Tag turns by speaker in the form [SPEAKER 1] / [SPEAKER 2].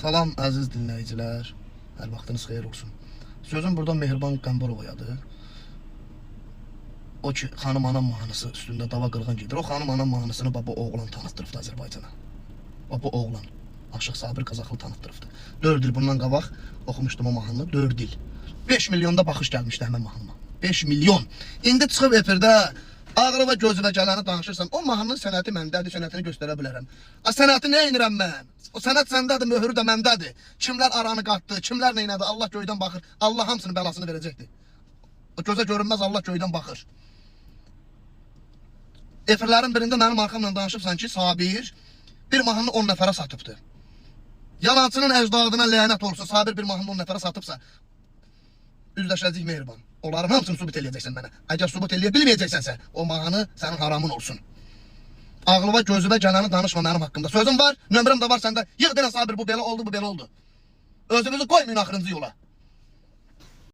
[SPEAKER 1] Salam əziz dinləyicilər. Hər vaxtınız xeyir olsun. Sözüm burada Mehriban Qəmbarovayadır. O ki, xanım anam mahnısı üstündə dava qırğın gedir. O xanım anam mahnısını baba oğlan tanıtdırıbdı Azərbaycana. Baba oğlan. Aşıq Sabir Qazaxlı tanıtdırıbdı. 4 il bundan qabaq oxumuşdum o mahnını. 4 il. 5 milyonda baxış gəlmişdi həmən mahnıma. 5 milyon. İndi çıxıb efirdə ağrı və gözünə gələni danışırsan. O mahnının sənəti məndədir, sənətini göstərə bilərəm. Sənəti nə edirəm mən? O sənət səndədir, möhürü də məndədir. Kimlər aranı qatdı, kimlər nə elədi? Allah göydən baxır. Allah hamısının bəlasını verəcəkdir. O gözə görünməz Allah göydən baxır. Efirlərin birində mənim arxamla danışıbsan ki, Sabir bir mahnını 10 nəfərə satıbdır. Yalancının əcdadına lənət olsun. Sabir bir mahnını 10 nəfərə satıbsa, üzləşəcək Mehriban. Onların hamısını subut eləyəcəksən mənə. Əgər subut eləyə bilməyəcəksənsə, o mahnı sənin haramın olsun. Ağlıva gözüvə gələni danışma mənim haqqımda. Sözüm var, nömrəm də var səndə. Yığ denə Sabir, bu belə oldu, bu belə oldu. Özünüzü qoymayın axırıncı yola.